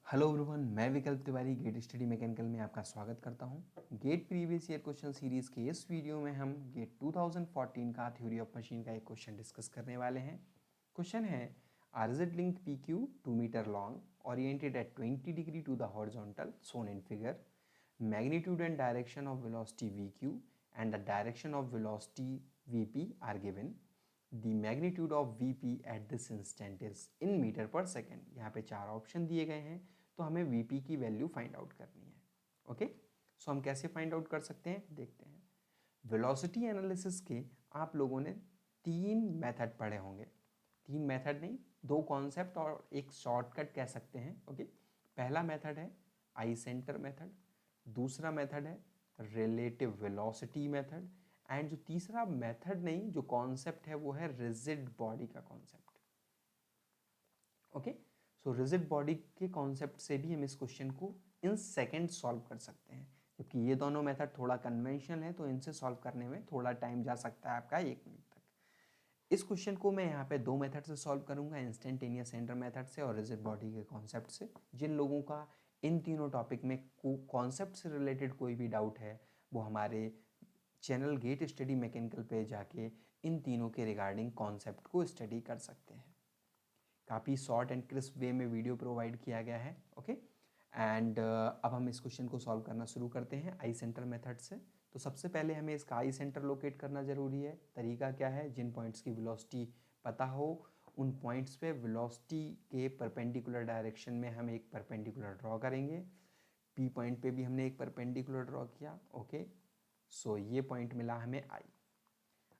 Hello everyone, मैं विकल्प Tiwari gate study mechanical में आपका स्वागत करता हूं। GATE previous year question series के इस वीडियो में हम गेट 2014 का थ्योरी ऑफ मशीन का एक क्वेश्चन डिस्कस करने वाले हैं। क्वेश्चन है rigid link P Q 2 metre long oriented at 20 degree to the horizontal shown in figure magnitude and direction of velocity V Q and the direction of velocity V P are given. The magnitude of V P at this instant is in metre per second. यहाँ पे चार option दिए गए हैं, तो हमें V P की value find out करनी है। ओके, सो हम कैसे फाइंड आउट कर सकते हैं, देखते हैं। वेलोसिटी एनालिसिस के आप लोगों ने तीन मेथड पढ़े होंगे। तीन मेथड नहीं, दो कॉन्सेप्ट और एक शॉर्टकट कह सकते हैं। ओके, पहला मेथड है आई सेंटर मेथड, दूसरा मेथड है रिलेटिव वेलोसिटी मेथड, एंड जो तीसरा मेथड नहीं, जो कॉन्सेप्ट है वो है रिजिड बॉडी का कॉन्सेप्ट। ओके, सो रिजिड बॉडी के कॉन्सेप्ट से भी हम इस क्वेश्चन को इन सेकेंड सॉल्व कर सकते हैं, जबकि ये दोनों मेथड थोड़ा कन्वेंशनल है, तो इनसे सॉल्व करने में थोड़ा टाइम जा सकता है आपका 1 मिनट तक। इस क्वेश्चन को मैं यहाँ पे दो मेथड से सॉल्व करूँगा, इंस्टेंटेनियस सेंटर मेथड से और रिजिड बॉडी के कॉन्सेप्ट से। जिन लोगों का इन तीनों टॉपिक में कॉन्सेप्ट से रिलेटेड कोई भी डाउट है, वो हमारे चैनल गेट स्टडी मैकेनिकल पे जाके इन तीनों के रिगार्डिंग कॉन्सेप्ट को स्टडी कर सकते हैं। काफ़ी शॉर्ट एंड क्रिस्प वे में वीडियो प्रोवाइड किया गया है। ओके, एंड अब हम इस क्वेश्चन को सॉल्व करना शुरू करते हैं आई सेंटर मेथड से। तो सबसे पहले हमें इसका आई सेंटर लोकेट करना ज़रूरी है। तरीका क्या है, जिन पॉइंट्स की वेलोसिटी पता हो उन पॉइंट्स पे वेलोसिटी के परपेंडिकुलर डायरेक्शन में हम एक परपेंडिकुलर ड्रॉ करेंगे। पी पॉइंट पे भी हमने एक परपेंडिकुलर ड्रॉ किया। ओके, सो ये पॉइंट मिला हमें आई।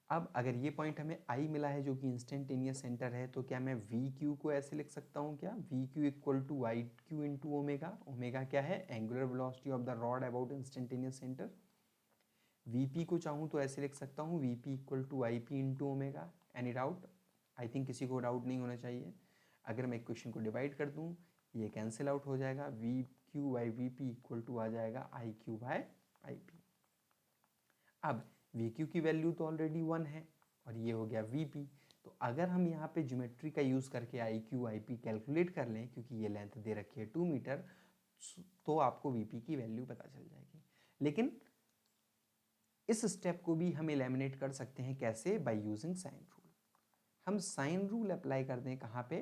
अब अगर ये पॉइंट हमें आई मिला है जो कि इंस्टेंटेनियस सेंटर है, तो क्या मैं वी क्यू को ऐसे लिख सकता हूँ, क्या V Q equal to I Q into omega. Omega क्या है, angular velocity of the rod about instantaneous centre. V P को चाहूँ तो ऐसे लिख सकता हूँ, V P equal to I P into omega. Any doubt? I think किसी को डाउट नहीं होना चाहिए। अगर मैं इक्वेशन को डिवाइड कर दूँ, ये कैंसिल आउट हो जाएगा, V Q by V P equal to आ जाएगा I Q by I P. अब वी क्यू की वैल्यू तो ऑलरेडी 1 है और ये हो गया वी पी। तो अगर हम यहाँ पे ज्योमेट्री का यूज़ करके I Q I P calculate कर लें, क्योंकि ये लेंथ दे रखी है 2 मीटर, तो आपको वी पी की वैल्यू पता चल जाएगी। लेकिन इस स्टेप को भी हम एलिमिनेट कर सकते हैं, कैसे, बाय यूजिंग साइन रूल। हम साइन रूल अप्लाई कर दें कहाँ पे,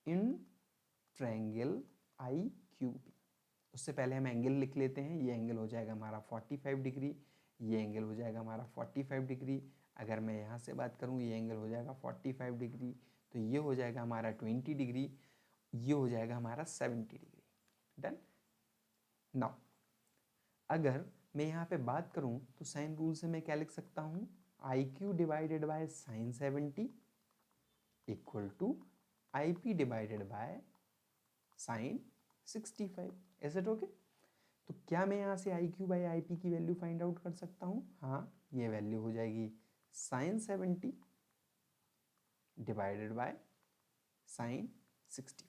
in triangle I Q P. उससे पहले हम एंगल लिख लेते हैं। ये एंगल हो जाएगा हमारा 45 डिग्री, ये एंगल हो जाएगा हमारा 45 डिग्री। अगर मैं यहाँ से बात करूँ, ये एंगल हो जाएगा 45 डिग्री, तो ये हो जाएगा हमारा 20 डिग्री, ये हो जाएगा हमारा 70 डिग्री। डन। नाउ अगर मैं यहाँ पे बात करूँ तो साइन रूल से मैं क्या लिख सकता हूँ, I Q divided by sine 70 equal to I P divided by sine 65। Is it okay? तो क्या मैं यहाँ से I Q by I P की वैल्यू फाइंड आउट कर सकता हूँ? हाँ, ये वैल्यू हो जाएगी साइन 70 डिवाइडेड बाय साइन 65।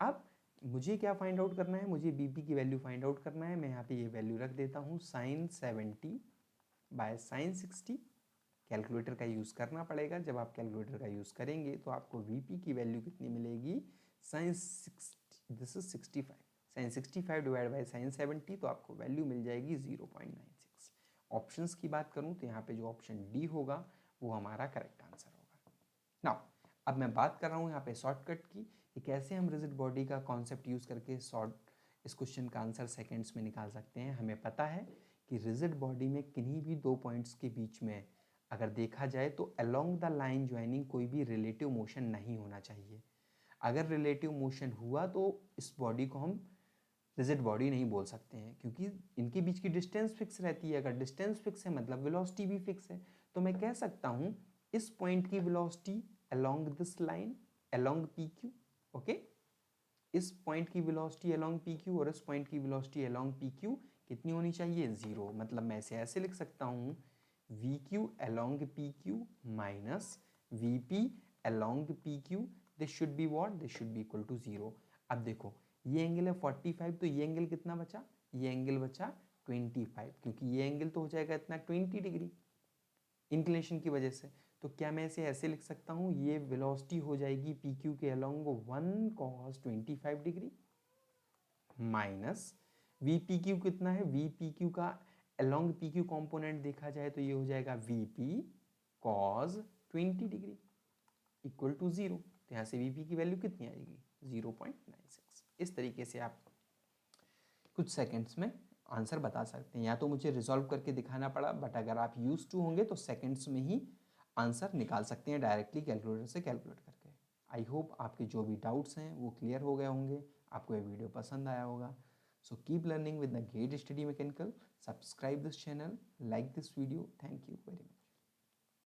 अब मुझे क्या फाइंड आउट करना है, मुझे बी पी की वैल्यू फाइंड आउट करना है। मैं यहाँ पे ये वैल्यू रख देता हूँ, साइन 70 बाय साइन 60। कैलकुलेटर का यूज़ करना पड़ेगा। जब आप कैलकुलेटर का यूज़ करेंगे तो आपको वी पी की वैल्यू कितनी मिलेगी, sine 60, this is 65, sine 65 divide by sine 70, तो आपको वैल्यू मिल जाएगी 0.96। ऑप्शंस की बात करूं तो यहाँ पे जो ऑप्शन डी होगा वो हमारा करेक्ट आंसर होगा। नाउ अब मैं बात कर रहा हूँ यहाँ पे शॉर्टकट की, कि कैसे हम रिजिड बॉडी का कॉन्सेप्ट यूज़ करके इस क्वेश्चन का आंसर सेकेंड्स में निकाल सकते हैं। हमें पता है कि रिजिड बॉडी में किन्हीं भी दो पॉइंट्स के बीच में अगर देखा जाए तो अलोंग द लाइन ज्वाइनिंग कोई भी रिलेटिव मोशन नहीं होना चाहिए। अगर रिलेटिव मोशन हुआ तो इस बॉडी को हम रिजिड बॉडी नहीं बोल सकते हैं, क्योंकि इनके बीच की डिस्टेंस फिक्स रहती है। अगर डिस्टेंस फिक्स है मतलब वेलोसिटी भी फिक्स है। तो मैं कह सकता हूँ इस पॉइंट की velocity along this line along P Q. Okay, इस पॉइंट की वेलोसिटी अलोंग पी क्यू और इस पॉइंट की वेलोसिटी अलोंग पी क्यू कितनी होनी चाहिए, 0। मतलब मैं इसे ऐसे लिख सकता हूँ, V Q along P Q minus V P along P Q, this should be what, this should be equal to 0। अब देखो ये एंगल है 45, तो ये एंगल कितना बचा, ये एंगल बचा 25, क्योंकि ये एंगल तो हो जाएगा इतना 20 डिग्री इंक्लिनेशन की वजह से। तो क्या मैं इसे ऐसे लिख सकता हूँ, ये वेलोसिटी हो जाएगी पी क्यू के along 1 cos 25 degree. Minus V P Q कितना है, वी पी क्यू का अलोंग पी क्यू कॉम्पोनेंट देखा जाए तो ये हो जाएगा V P cos 20 degree equal to 0। तो यहाँ से वी पी की वैल्यू कितनी आएगी 0.96। इस तरीके से आप कुछ सेकंड्स में आंसर बता सकते हैं। या तो मुझे रिजॉल्व करके दिखाना पड़ा, बट अगर आप यूज टू होंगे तो सेकंड्स में ही आंसर निकाल सकते हैं डायरेक्टली कैलकुलेटर से कैलकुलेट करके। आई होप आपके जो भी डाउट्स हैं वो क्लियर हो गए होंगे, आपको ये वीडियो पसंद आया होगा। So keep learning with the GATE study mechanical, subscribe this channel, like this video. Thank you very much.